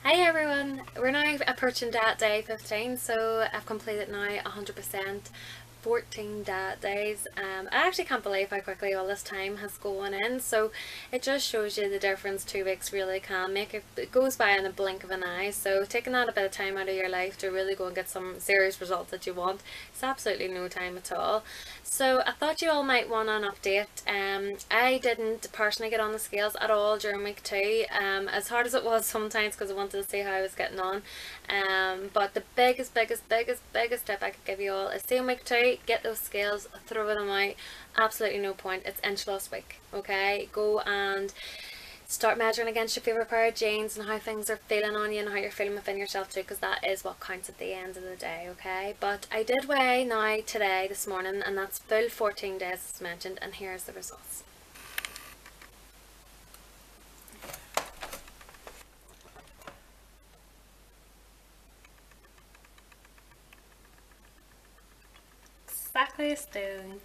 Hi everyone, we're now approaching day 15, so I've completed now 100% 14 days. I actually can't believe how quickly all this time has gone in, so it just shows you the difference 2 weeks really can make. It goes by in the blink of an eye, so taking that a bit of time out of your life to really go and get some serious results that you want, it's absolutely no time at all. So I thought you all might want an update. I didn't personally get on the scales at all during week 2, as hard as it was sometimes because I wanted to see how I was getting on. But the biggest tip I could give you all is stay in week 2, get those scales, throw them out. Absolutely no point. It's inch loss week. Okay, go and start measuring against your favourite pair of jeans and how things are feeling on you and how you're feeling within yourself too, because that is what counts at the end of the day. Okay, but I did weigh now today this morning, and that's full 14 days as mentioned, and here's the results. Exactly a stone.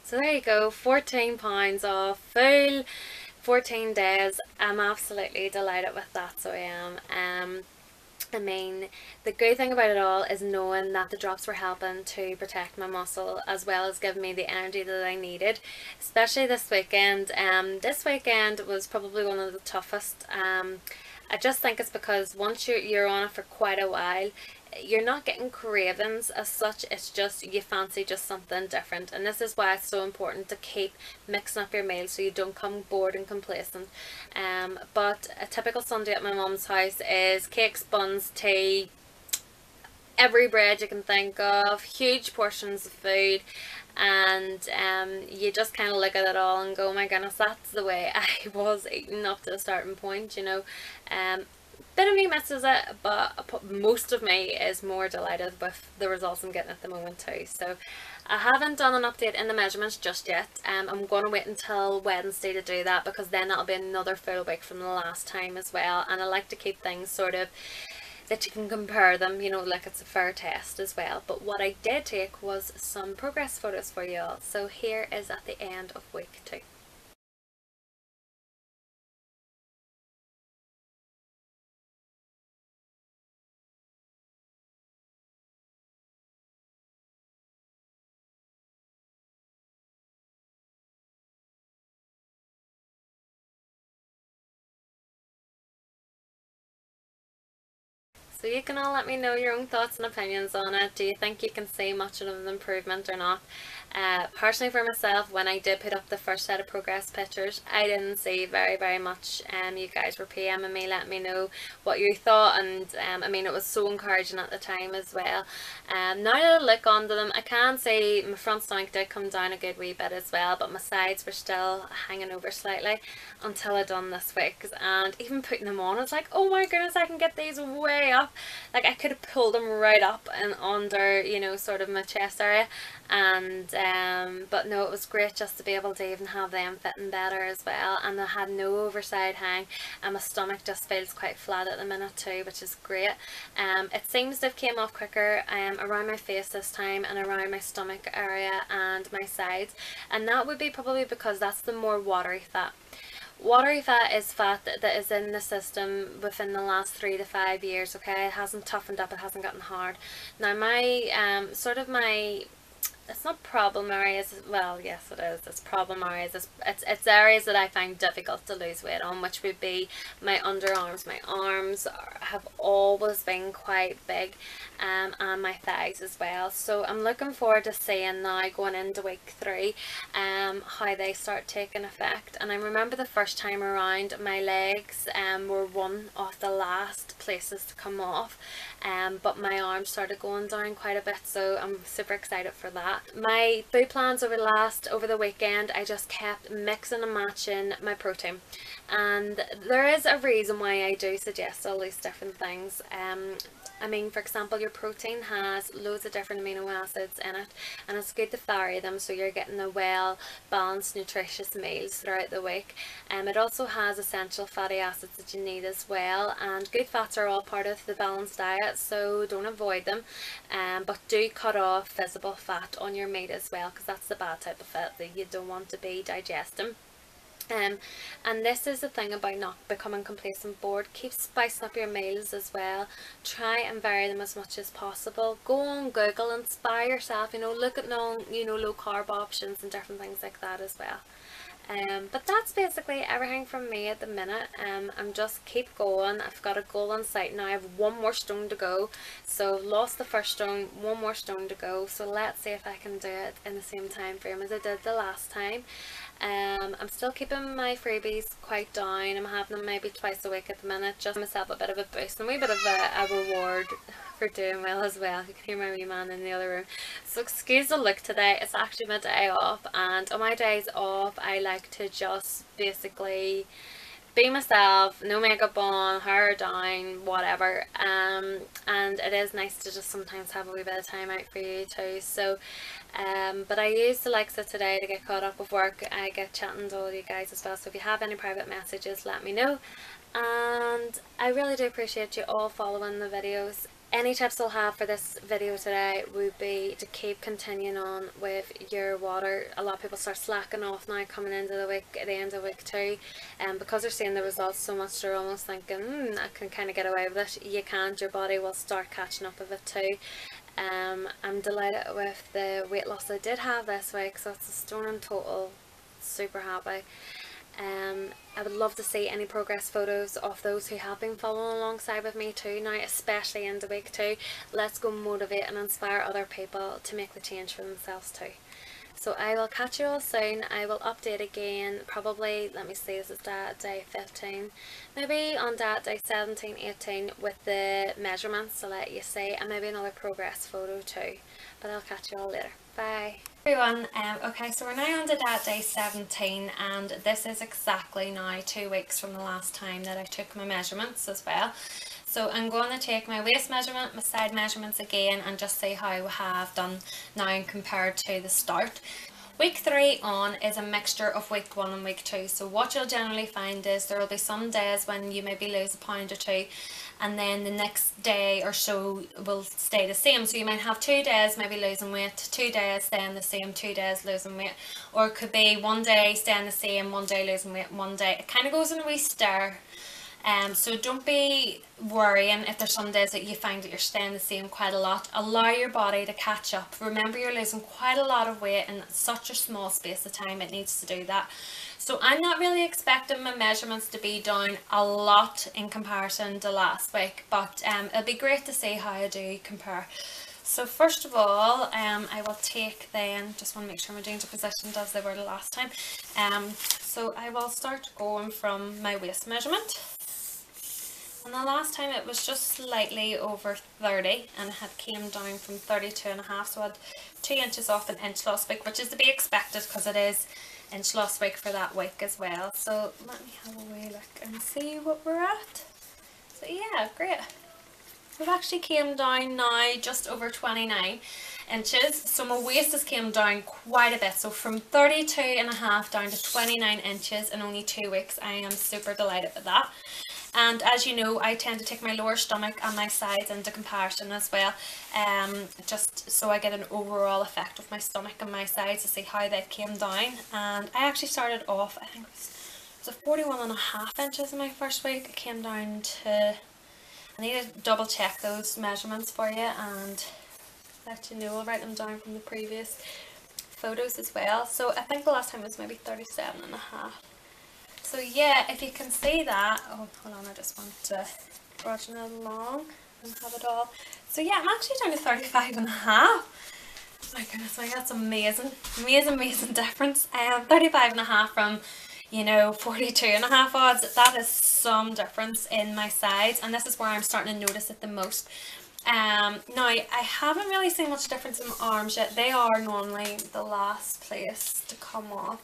So there you go, £14 off, full 14 days. I'm absolutely delighted with that, so I am. I mean, the good thing about it all is knowing that the drops were helping to protect my muscle as well as giving me the energy that I needed, especially this weekend. This weekend was probably one of the toughest. I just think it's because once you're on it for quite a while, you're not getting cravings as such. It's just you fancy just something different, and this is why it's so important to keep mixing up your meals so you don't come bored and complacent. But a typical Sunday at my mum's house is cakes, buns, tea, every bread you can think of, huge portions of food, and you just kind of look at it all and go, oh my goodness, that's the way I was eating up to a certain point, you know. Bit of me misses it, but most of me is more delighted with the results I'm getting at the moment too. So I haven't done an update in the measurements just yet. I'm going to wait until Wednesday to do that, because then that'll be another full week from the last time as well, and I like to keep things sort of that you can compare them, you know, like it's a fair test as well. But what I did take was some progress photos for you all. So here is at the end of week 2. So you can all let me know your own thoughts and opinions on it. Do you think you can see much of an improvement or not? Personally for myself, when I did put up the first set of progress pictures, I didn't see very much. You guys were PMing me, letting me know what you thought, and I mean, it was so encouraging at the time as well. Now that I look onto them, I can see my front stomach did come down a good wee bit as well, but my sides were still hanging over slightly until I done this week. And even putting them on, I was like, oh my goodness, I can get these way up. Like I could have pulled them right up and under, you know, sort of my chest area. And but no, it was great just to be able to even have them fitting better as well, and I had no overside hang, and my stomach just feels quite flat at the minute too, which is great. It seems to have came off quicker around my face this time, and around my stomach area and my sides, and that would be probably because that's the more watery fat. Watery fat is fat that is in the system within the last 3 to 5 years. Okay, it hasn't toughened up, it hasn't gotten hard. Now my sort of my, it's not problem areas, well yes it is, it's problem areas, it's areas that I find difficult to lose weight on, which would be my underarms. My arms have always been quite big, and my thighs as well. So I'm looking forward to seeing now going into week 3 how they start taking effect. And I remember the first time around, my legs were one of the last places to come off, but my arms started going down quite a bit, so I'm super excited for that. My food plans over the weekend, I just kept mixing and matching my protein, and there is a reason why I do suggest all these different things. I mean, for example, your protein has loads of different amino acids in it, and it's good to vary them so you're getting a well balanced nutritious meals throughout the week. It also has essential fatty acids that you need as well, and good fats are all part of the balanced diet, so don't avoid them, but do cut off visible fat on your meat as well, because that's the bad type of fat that you don't want to be digesting. And this is the thing about not becoming complacent bored. Keep spicing up your meals as well. Try and vary them as much as possible. Go on Google, inspire yourself, you know, look at low carb options and different things like that as well. But that's basically everything from me at the minute. I'm just keep going. I've got a goal in sight now. I have one more stone to go. So I've lost the first stone, one more stone to go. So let's see if I can do it in the same time frame as I did the last time. I'm still keeping my freebies quite down. I'm having them maybe twice a week at the minute, just to give myself a bit of a boost and a wee bit of a reward for doing well as well. You can hear my wee man in the other room. So excuse the look today. It's actually my day off, and on my days off I like to just basically be myself, no makeup on, hair down, whatever. And it is nice to just sometimes have a wee bit of time out for you too. So but I used the likes of today to get caught up with work. I get chatting to all you guys as well, so if you have any private messages, let me know. And I really do appreciate you all following the videos. Any tips I'll have for this video today would be to keep continuing on with your water. A lot of people start slacking off now coming into the week, at the end of week 2, and because they're seeing the results so much, they're almost thinking, I can kind of get away with it. You can't. Your body will start catching up with it too. I'm delighted with the weight loss I did have this week, so it's a stone in total. Super happy. I would love to see any progress photos of those who have been following alongside with me too now, especially in the week 2. Let's go motivate and inspire other people to make the change for themselves too. So I will catch you all soon. I will update again, probably, let me see, this is day 15, maybe on day 17, 18 with the measurements to let you see, and maybe another progress photo too. But I'll catch you all later. Bye. Everyone, okay, so we're now on to day 17, and this is exactly now 2 weeks from the last time that I took my measurements as well. So I'm going to take my waist measurement, my side measurements again, and just see how we have done now compared to the start. Week 3 on is a mixture of week 1 and week 2. So what you'll generally find is there will be some days when you maybe lose a pound or 2, and then the next day or so will stay the same. So you might have 2 days maybe losing weight, 2 days staying the same, 2 days losing weight, or it could be 1 day staying the same, 1 day losing weight, 1 day. It kind of goes in a wee stir. So don't be worrying if there's some days that you find that you're staying the same quite a lot. Allow your body to catch up. Remember, you're losing quite a lot of weight in such a small space of time. It needs to do that. So I'm not really expecting my measurements to be down a lot in comparison to last week, but it'll be great to see how I do compare. So first of all, I will take then, just want to make sure my jeans are positioned as they were the last time. So I will start going from my waist measurement. And the last time it was just slightly over 30, and it had came down from 32.5, so I had 2 inches off an inch loss week, which is to be expected because it is inch loss week for that week as well. So let me have a wee look and see what we're at. So yeah, great. We've actually came down now just over 29 inches, so my waist has came down quite a bit, so from 32.5 down to 29 inches in only 2 weeks. I am super delighted with that. And as you know, I tend to take my lower stomach and my sides into comparison as well, just so I get an overall effect of my stomach and my sides to see how they came down. And I actually started off, I think it was 41.5 inches in my first week. It came down to, I need to double check those measurements for you and let you know. I'll write them down from the previous photos as well. So I think the last time was maybe 37.5. So yeah, if you can see that, oh hold on, I just want to brush it along and have it all. So yeah, I'm actually down to 35.5. Oh my goodness, like that's amazing, amazing difference. 35.5 from, you know, 42.5 odds. That is some difference in my sides, and this is where I'm starting to notice it the most. Now I haven't really seen much difference in my arms yet. They are normally the last place to come off.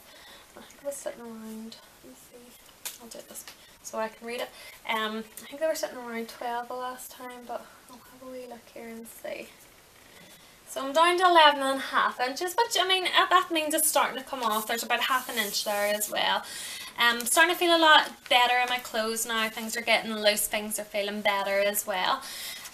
I think I was sitting around, let me see, I'll do this so I can read it. I think they were sitting around 12 the last time, but I'll have a wee look here and see. So I'm down to 11.5 inches, which I mean, that means it's starting to come off. There's about half an inch there as well. I'm starting to feel a lot better in my clothes now. Things are getting loose, things are feeling better as well.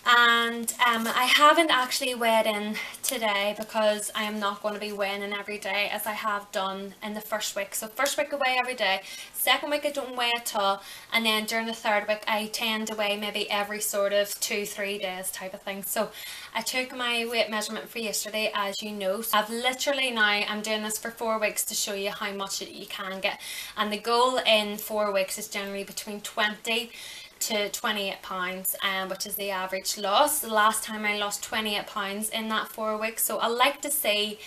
And I haven't actually weighed in today because I am not going to be weighing in every day as I have done in the first week. So first week I weigh every day, second week I don't weigh at all, and then during the third week I tend to weigh maybe every sort of 2-3 days type of thing. So I took my weight measurement for yesterday, as you know. So I've literally now, I'm doing this for 4 weeks to show you how much you can get, and the goal in 4 weeks is generally between 20 to 28 pounds, which is the average loss. The last time I lost 28 pounds in that 4 weeks, so I like to see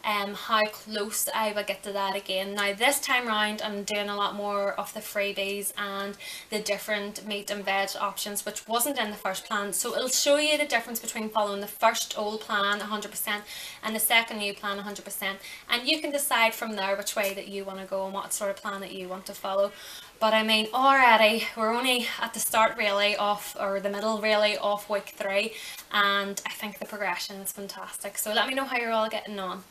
how close I will get to that again. Now this time round I'm doing a lot more of the freebies and the different meat and veg options, which wasn't in the first plan, so it'll show you the difference between following the first old plan 100% and the second new plan 100%, and you can decide from there which way that you want to go and what sort of plan that you want to follow. But I mean, already we're only at the start really of, or the middle really of week 3, and I think the progression is fantastic. So let me know how you're all getting on.